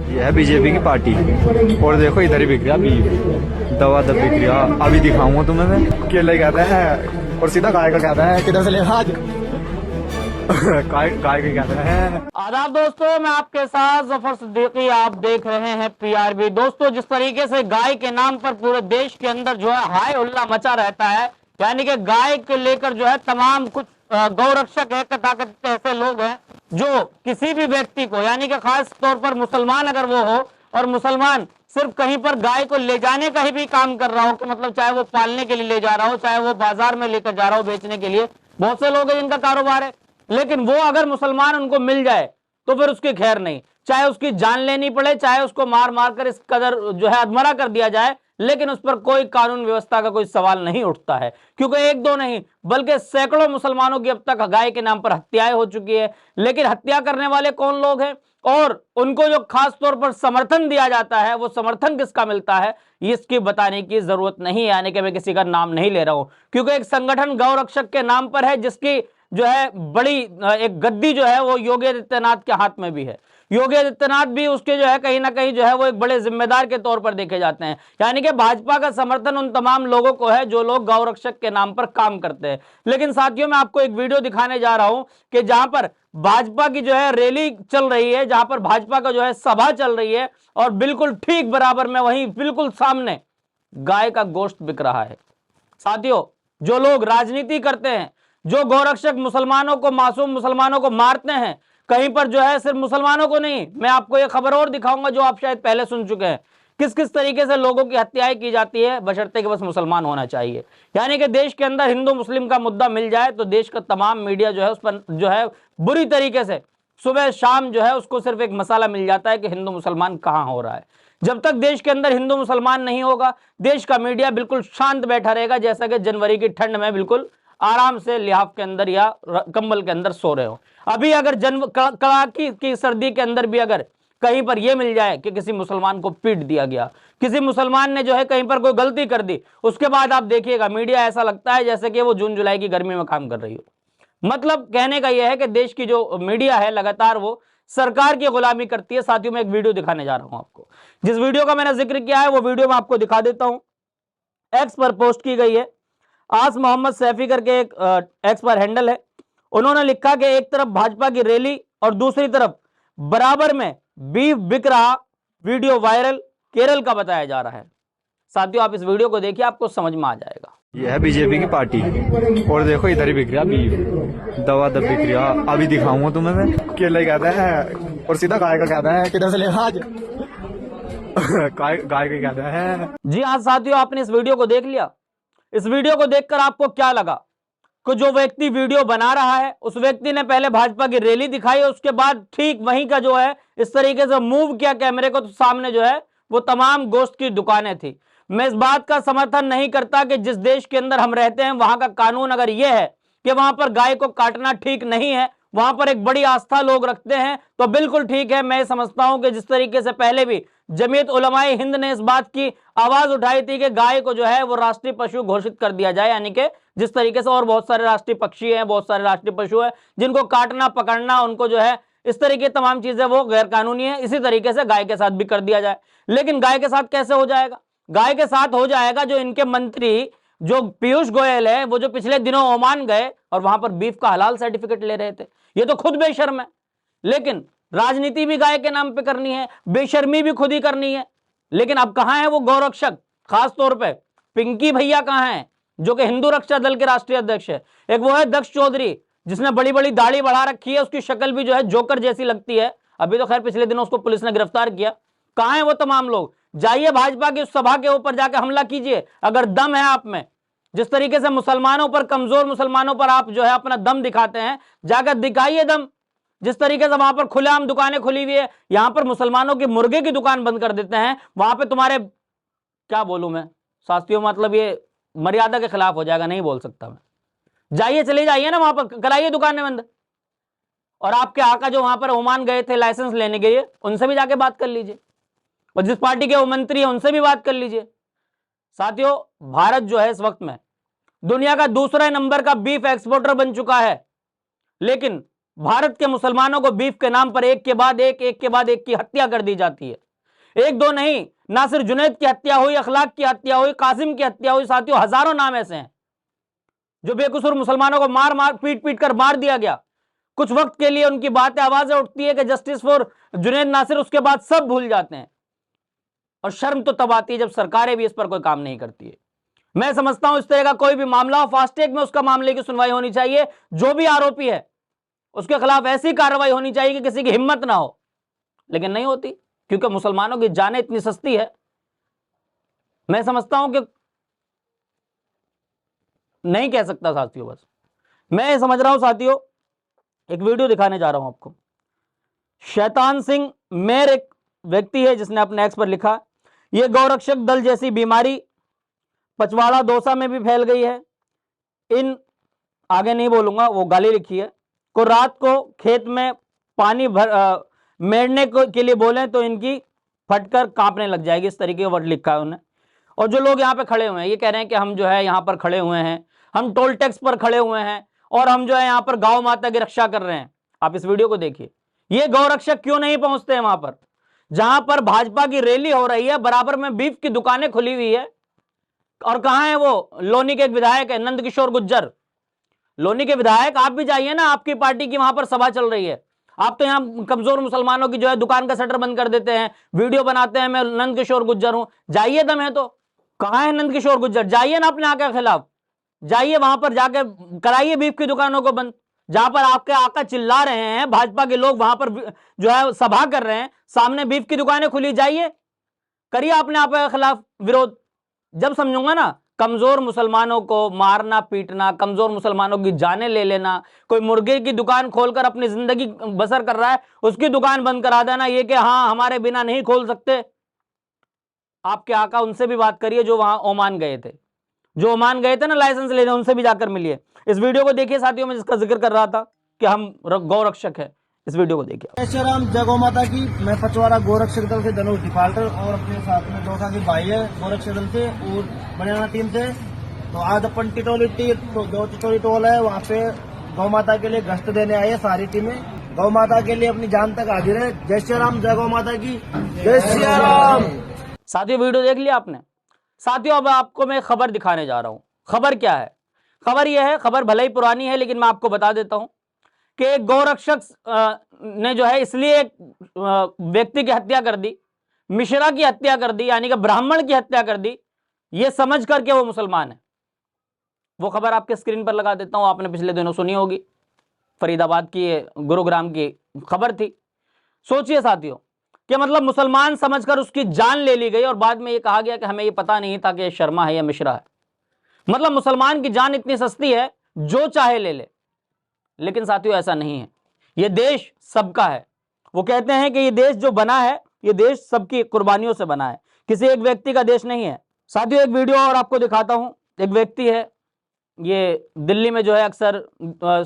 ये है बीजेपी की पार्टी। और देखो इधर ही बिक रहा अभी, दवा दब बिक रहा। अभी दिखाऊंगा तुम्हें मैं। केले कहते हैं और सीधा गाय का कहते हैं, किधर से ले आज गाय के कहते हैं। आदाब दोस्तों, मैं आपके साथ जफर सिद्दीकी, आप देख रहे हैं पीआरबी। दोस्तों, जिस तरीके से गाय के नाम पर पूरे देश के अंदर जो है हाय हुल्ला मचा रहता है, यानी कि गाय को लेकर जो है तमाम कुछ गौरक्षक है, कथाकथित ऐसे लोग हैं जो किसी भी व्यक्ति को, यानी कि खास तौर पर मुसलमान अगर वो हो और मुसलमान सिर्फ कहीं पर गाय को ले जाने का ही भी काम कर रहा हो, कि मतलब चाहे वो पालने के लिए ले जा रहा हो, चाहे वो बाजार में लेकर जा रहा हो बेचने के लिए, बहुत से लोग हैं जिनका कारोबार है। लेकिन वो अगर मुसलमान उनको मिल जाए तो फिर उसकी खैर नहीं, चाहे उसकी जान लेनी पड़े, चाहे उसको मार मार कर इस कदर जो है अधमरा कर दिया जाए, लेकिन उस पर कोई कानून व्यवस्था का कोई सवाल नहीं उठता है। क्योंकि एक दो नहीं बल्कि सैकड़ों मुसलमानों की अब तक गाय के नाम पर हत्याएं हो चुकी है। लेकिन हत्या करने वाले कौन लोग हैं और उनको जो खास तौर पर समर्थन दिया जाता है, वो समर्थन किसका मिलता है, इसकी बताने की जरूरत नहीं है। यानी कि मैं किसी का नाम नहीं ले रहा हूं, क्योंकि एक संगठन गौरक्षक के नाम पर है, जिसकी जो है बड़ी एक गद्दी जो है वो योगी आदित्यनाथ के हाथ में भी है। योगी आदित्यनाथ भी उसके जो है कहीं ना कहीं जो है वो एक बड़े जिम्मेदार के तौर पर देखे जाते हैं। यानी कि भाजपा का समर्थन उन तमाम लोगों को है जो लोग गौरक्षक के नाम पर काम करते हैं। लेकिन साथियों, मैं आपको एक वीडियो दिखाने जा रहा हूं कि जहां पर भाजपा की जो है रैली चल रही है, जहां पर भाजपा का जो है सभा चल रही है, और बिल्कुल ठीक बराबर में वहीं बिल्कुल सामने गाय का गोश्त बिक रहा है। साथियों, जो लोग राजनीति करते हैं, जो गौरक्षक मुसलमानों को, मासूम मुसलमानों को मारते हैं, कहीं पर जो है सिर्फ मुसलमानों को नहीं, मैं आपको एक खबर और दिखाऊंगा जो आप शायद पहले सुन चुके हैं, किस किस तरीके से लोगों की हत्याएं की जाती है, बशर्ते कि बस मुसलमान होना चाहिए। यानी कि देश के अंदर हिंदू मुस्लिम का मुद्दा मिल जाए तो देश का तमाम मीडिया जो है उस पर जो है बुरी तरीके से सुबह शाम जो है उसको सिर्फ एक मसाला मिल जाता है कि हिंदू मुसलमान कहां हो रहा है। जब तक देश के अंदर हिंदू मुसलमान नहीं होगा, देश का मीडिया बिल्कुल शांत बैठा रहेगा, जैसा कि जनवरी की ठंड में बिल्कुल आराम से लिहाफ के अंदर या कंबल के अंदर सो रहे हो। अभी अगर कड़ाकी की सर्दी के अंदर भी अगर कहीं पर यह मिल जाए कि किसी मुसलमान को पीट दिया गया, किसी मुसलमान ने जो है कहीं पर कोई गलती कर दी, उसके बाद आप देखिएगा मीडिया ऐसा लगता है जैसे कि वो जून जुलाई की गर्मी में काम कर रही हो। मतलब कहने का यह है कि देश की जो मीडिया है लगातार वो सरकार की गुलामी करती है। साथियों, में एक वीडियो दिखाने जा रहा हूं आपको, जिस वीडियो का मैंने जिक्र किया है वो वीडियो मैं आपको दिखा देता हूं। एक्स पर पोस्ट की गई है, आस मोहम्मद सैफी करके एक एक्स पर हैंडल है। उन्होंने लिखा कि एक तरफ भाजपा की रैली और दूसरी तरफ बराबर में बीफ बिक रहा, वीडियो वायरल केरल का बताया जा रहा है। साथियों, आप इस वीडियो को देखिए, आपको समझ में आ जाएगा। ये है बीजेपी की पार्टी। और देखो इधर ही बिक रहा अभी, दवा दब बिक रहा। अभी दिखाऊंगा तुम्हें मैं। केले कहते हैं और सीधा गाय का कहते हैं, किधर से ले आज गाय के कहते हैं। जी हाँ साथियों, आपने इस वीडियो को देख लिया। इस वीडियो को देखकर आपको क्या लगा कि जो व्यक्ति वीडियो बना रहा है उस व्यक्ति ने पहले भाजपा की रैली दिखाई, उसके बाद ठीक वहीं का जो है इस तरीके से मूव किया कैमरे को, तो सामने जो है वो तमाम गोश्त की दुकानें थी। मैं इस बात का समर्थन नहीं करता कि जिस देश के अंदर हम रहते हैं वहां का कानून अगर यह है कि वहां पर गाय को काटना ठीक नहीं है, वहां पर एक बड़ी आस्था लोग रखते हैं, तो बिल्कुल ठीक है। मैं समझता हूं कि जिस तरीके से पहले भी जमीयत उलमाए हिंद ने इस बात की आवाज उठाई थी कि गाय को जो है वो राष्ट्रीय पशु घोषित कर दिया जाए, यानी कि जिस तरीके से और बहुत सारे राष्ट्रीय पक्षी हैं, बहुत सारे राष्ट्रीय पशु हैं जिनको काटना पकड़ना, उनको जो है इस तरीके तमाम चीजें वो गैर कानूनी है, इसी तरीके से गाय के साथ भी कर दिया जाए। लेकिन गाय के साथ कैसे हो जाएगा? गाय के साथ हो जाएगा जो इनके मंत्री जो पीयूष गोयल है, वो जो पिछले दिनों ओमान गए और वहां पर बीफ का हलाल सर्टिफिकेट ले रहे थे। ये तो खुद बेशर्म है, लेकिन राजनीति भी गाय के नाम पे करनी है, बेशर्मी भी खुद ही करनी है। लेकिन अब कहां है वो गौरक्षक? खास तौर पे पिंकी भैया कहां हैं, जो कि हिंदू रक्षा दल के राष्ट्रीय अध्यक्ष है। एक वो है दक्ष चौधरी, जिसने बड़ी बड़ी दाढ़ी बढ़ा रखी है, उसकी शक्ल भी जो है जोकर जैसी लगती है। अभी तो खैर पिछले दिनों उसको पुलिस ने गिरफ्तार किया। कहां है वो तमाम लोग? जाइए भाजपा की उस सभा के ऊपर जाकर हमला कीजिए अगर दम है आप में। जिस तरीके से मुसलमानों पर, कमजोर मुसलमानों पर आप जो है अपना दम दिखाते हैं, जाकर दिखाइए दम। जिस तरीके से वहां पर खुलेआम दुकानें खुली हुई है, यहां पर मुसलमानों की मुर्गे की दुकान बंद कर देते हैं, वहां पे तुम्हारे क्या बोलूं मैं साथियों, मतलब ये मर्यादा के खिलाफ हो जाएगा, नहीं बोल सकता मैं। जाइए, चले जाइए ना वहां पर, कराइए दुकानें बंद। और आपके आका जो वहां पर ओमान गए थे लाइसेंस लेने के लिए, उनसे भी जाके बात कर लीजिए, और जिस पार्टी के वो मंत्री है उनसे भी बात कर लीजिए। साथियों, भारत जो है इस वक्त में दुनिया का दूसरा नंबर का बीफ एक्सपोर्टर बन चुका है, लेकिन भारत के मुसलमानों को बीफ के नाम पर एक के बाद एक की हत्या कर दी जाती है। एक दो नहीं, ना सिर्फ जुनैद की हत्या हुई, अखलाक की हत्या हुई, कासिम की हत्या हुई, साथियों हजारों नाम ऐसे हैं जो बेकसूर मुसलमानों को मार मार पीट पीट कर मार दिया गया। कुछ वक्त के लिए उनकी बातें, आवाजें उठती है कि जस्टिस फॉर जुनैद नासिर, उसके बाद सब भूल जाते हैं। और शर्म तो तब आती है जब सरकारें भी इस पर कोई काम नहीं करती है। मैं समझता हूं इस तरह का कोई भी मामला हो, फास्ट ट्रैक में उसका मामले की सुनवाई होनी चाहिए। जो भी आरोपी है उसके खिलाफ ऐसी कार्रवाई होनी चाहिए कि किसी की हिम्मत ना हो, लेकिन नहीं होती, क्योंकि मुसलमानों की जानें इतनी सस्ती है। मैं समझता हूं कि नहीं कह सकता साथियों, बस मैं समझ रहा हूं साथियों। एक वीडियो दिखाने जा रहा हूं आपको। शैतान सिंह मेर एक व्यक्ति है जिसने अपने एक्स पर लिखा, यह गौरक्षक दल जैसी बीमारी पचवाड़ा दौसा में भी फैल गई है। इन आगे नहीं बोलूंगा, वो गाली लिखी है, को रात को खेत में पानी मेरने के लिए बोले तो इनकी फटकर कांपने लग जाएगी, इस तरीके का वर्ड लिखा है उन्होंने। और जो लोग यहाँ पे खड़े हुए हैं ये कह रहे हैं कि हम जो है यहाँ पर खड़े हुए हैं, हम टोल टैक्स पर खड़े हुए हैं और हम जो है यहाँ पर गौ माता की रक्षा कर रहे हैं। आप इस वीडियो को देखिए, ये गौरक्षक क्यों नहीं पहुंचते हैं वहां पर जहां पर भाजपा की रैली हो रही है, बराबर में बीफ की दुकानें खुली हुई है। और कहां है वो लोनी के एक विधायक है नंदकिशोर गुज्जर, लोनी के विधायक, आप भी जाइए ना, आपकी पार्टी की वहां पर सभा चल रही है। आप तो यहाँ कमजोर मुसलमानों की जो है दुकान का शटर बंद कर देते हैं, वीडियो बनाते हैं मैं नंदकिशोर गुज्जर हूं। जाइए, दम है तो। कहां है नंदकिशोर गुज्जर? जाइए ना अपने आका के खिलाफ, जाइए वहां पर जाके कराइए बीफ की दुकानों को बंद। जहां पर आपके आका चिल्ला रहे हैं, भाजपा के लोग वहां पर जो है सभा कर रहे हैं, सामने बीफ की दुकानें खुली, जाइए करिए अपने आका के खिलाफ विरोध। जब समझूंगा ना, कमजोर मुसलमानों को मारना पीटना, कमजोर मुसलमानों की जानें ले लेना, कोई मुर्गे की दुकान खोलकर अपनी जिंदगी बसर कर रहा है उसकी दुकान बंद करा देना, ये कि हाँ हमारे बिना नहीं खोल सकते। आपके आका उनसे भी बात करिए जो वहां ओमान गए थे, जो ओमान गए थे ना लाइसेंस लेने, उनसे भी जाकर मिलिए। इस वीडियो को देखिए साथियों, मैं जिसका जिक्र कर रहा था कि हम गौरक्षक है, इस वीडियो को देखिए। जय श्री राम, जय गौ माता की। मैं पचवाड़ा गोरक्षक दल से धनुष डिफाल्टर और अपने साथ में दौसा के भाई है गोरक्षक दल से और बनियाना टीम से। तो आज अपन टिटोली जो टिटोली टोल है वहाँ पे गौ माता के लिए गश्त देने आए हैं सारी टीमें। गौ माता के लिए अपनी जान तक हाजिर है। जय श्री राम, जय गौ माता की, जय श्री राम। साथियों वीडियो देख लिया आपने। साथियों अब आपको मैं खबर दिखाने जा रहा हूं। खबर क्या है? खबर यह है, खबर भले ही पुरानी है लेकिन मैं आपको बता देता हूं कि एक गौरक्षक ने जो है इसलिए एक व्यक्ति की हत्या कर दी, मिश्रा की हत्या कर दी, यानी कि ब्राह्मण की हत्या कर दी, ये समझ करके वो मुसलमान है। वो खबर आपके स्क्रीन पर लगा देता हूं, आपने पिछले दिनों सुनी होगी, फरीदाबाद की, गुरुग्राम की खबर थी। सोचिए साथियों कि मतलब मुसलमान समझकर उसकी जान ले ली गई और बाद में ये कहा गया कि हमें ये पता नहीं था कि ये शर्मा है या मिश्रा है। मतलब मुसलमान की जान इतनी सस्ती है, जो चाहे ले ले। लेकिन साथियों ऐसा नहीं है, ये देश सबका है। वो कहते हैं कि ये देश जो बना है, ये देश सबकी कुर्बानियों से बना है, किसी एक व्यक्ति का देश नहीं है। साथियों एक वीडियो और आपको दिखाता हूं। एक व्यक्ति है, ये दिल्ली में जो है अक्सर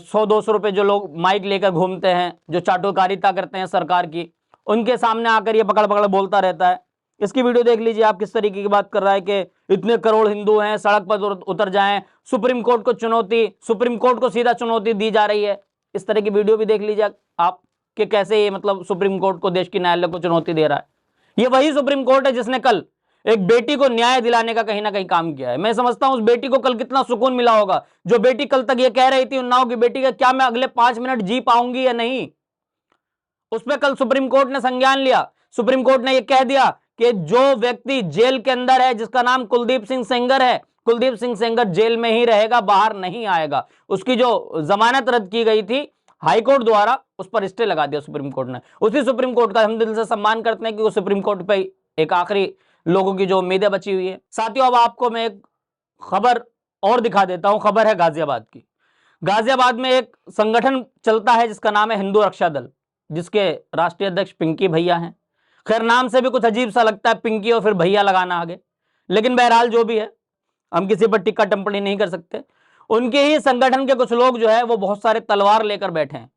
100-200 रुपए जो लोग माइक लेकर घूमते हैं, जो चाटुकारिता करते हैं सरकार की, उनके सामने आकर ये पकड़ पकड़ बोलता रहता है। इसकी वीडियो देख लीजिए आप, किस तरीके की बात कर रहा है कि इतने करोड़ हिंदू हैं, सड़क पर उतर जाएं, सुप्रीम कोर्ट को चुनौती, सुप्रीम कोर्ट को सीधा चुनौती दी जा रही है। इस तरह की वीडियो भी देख लीजिए आप कि कैसे ये मतलब सुप्रीम कोर्ट को, देश की न्यायालय को चुनौती दे रहा है। ये वही सुप्रीम कोर्ट है जिसने कल एक बेटी को न्याय दिलाने का कहीं ना कहीं काम किया है। मैं समझता हूं उस बेटी को कल कितना सुकून मिला होगा, जो बेटी कल तक ये कह रही थी उन्नाव की बेटी का, क्या मैं अगले 5 मिनट जी पाऊंगी या नहीं। उस पर कल सुप्रीम कोर्ट ने संज्ञान लिया। सुप्रीम कोर्ट ने यह कह दिया कि जो व्यक्ति जेल के अंदर है, जिसका नाम कुलदीप सिंह सेंगर है, कुलदीप सिंह सेंगर जेल में ही रहेगा, बाहर नहीं आएगा। उसकी जो जमानत रद्द की गई थी हाईकोर्ट द्वारा, उस पर स्टे लगा दिया सुप्रीम कोर्ट ने। उसी सुप्रीम कोर्ट का हम दिल से सम्मान करते हैं कि वो सुप्रीम कोर्ट पे एक आखिरी लोगों की जो उम्मीदें बची हुई है। साथियों अब आपको मैं एक खबर और दिखा देता हूं। खबर है गाजियाबाद की। गाजियाबाद में एक संगठन चलता है जिसका नाम है हिंदू रक्षा दल, जिसके राष्ट्रीय अध्यक्ष पिंकी भैया हैं। खैर नाम से भी कुछ अजीब सा लगता है, पिंकी और फिर भैया लगाना आगे, लेकिन बहरहाल जो भी है, हम किसी पर टिक्का टिप्पणी नहीं कर सकते। उनके ही संगठन के कुछ लोग जो है वो बहुत सारे तलवार लेकर बैठे हैं,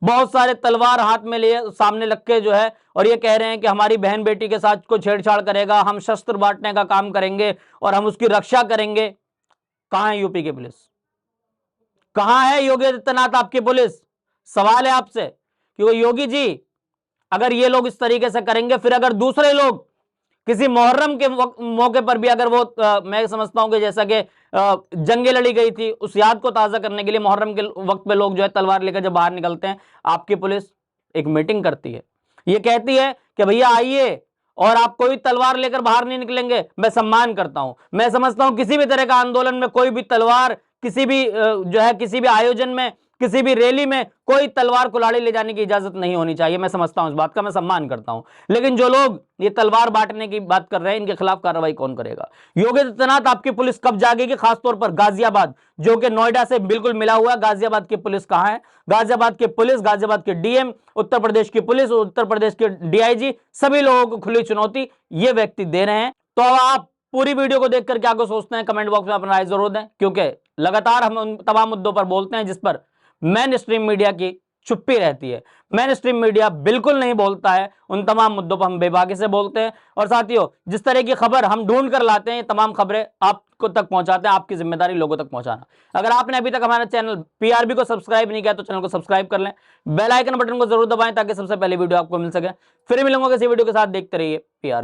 बहुत सारे तलवार हाथ में लिए सामने लग के जो है, और ये कह रहे हैं कि हमारी बहन बेटी के साथ कोई छेड़छाड़ करेगा, हम शस्त्र बांटने का काम करेंगे और हम उसकी रक्षा करेंगे। कहां है यूपी की पुलिस? कहां है योगी आदित्यनाथ आपकी पुलिस? सवाल है आपसे कि योगी जी अगर ये लोग इस तरीके से करेंगे, फिर अगर दूसरे लोग किसी मुहर्रम के मौके पर भी अगर वो मैं समझता हूं कि जैसा कि जंगे लड़ी गई थी उस याद को ताजा करने के लिए मुहर्रम के वक्त पे लोग जो है तलवार लेकर जब बाहर निकलते हैं, आपकी पुलिस एक मीटिंग करती है, ये कहती है कि भैया आइए और आप कोई तलवार लेकर बाहर नहीं निकलेंगे, मैं सम्मान करता हूं। मैं समझता हूं किसी भी तरह का आंदोलन में कोई भी तलवार किसी भी जो है किसी भी आयोजन में किसी भी रैली में कोई तलवार कुल्हाड़ी ले जाने की इजाजत नहीं होनी चाहिए। मैं समझता हूं इस बात का, मैं सम्मान करता हूं। लेकिन जो लोग ये तलवार बांटने की बात कर रहे हैं इनके खिलाफ कार्रवाई कौन करेगा? योगी आदित्यनाथ आपकी पुलिस कब जागेगी? खासतौर पर गाजियाबाद जो कि नोएडा से बिल्कुल मिला हुआ, गाजियाबाद की पुलिस कहां है? गाजियाबाद की पुलिस, गाजियाबाद के डीएम, उत्तर प्रदेश की पुलिस, उत्तर प्रदेश के डीआईजी, सभी लोगों को खुली चुनौती ये व्यक्ति दे रहे हैं। तो अब आप पूरी वीडियो को देखकर क्या को सोचते हैं कमेंट बॉक्स में अपना राय जरूर दें, क्योंकि लगातार हम उन तमाम मुद्दों पर बोलते हैं जिस पर मेन स्ट्रीम मीडिया की चुप्पी रहती है। मेन स्ट्रीम मीडिया बिल्कुल नहीं बोलता है, उन तमाम मुद्दों पर हम बेबाकी से बोलते हैं। और साथियों, जिस तरह की खबर हम ढूंढ कर लाते हैं, ये तमाम खबरें आपको तक पहुंचाते हैं, आपकी जिम्मेदारी लोगों तक पहुंचाना। अगर आपने अभी तक हमारा चैनल पीआरबी को सब्सक्राइब नहीं किया तो चैनल को सब्सक्राइब कर लें, बेल आइकन बटन को जरूर दबाएं ताकि सबसे पहले वीडियो आपको मिल सके। फिर मिलूंगा किसी वीडियो के साथ, देखते रहिए पीआरबी।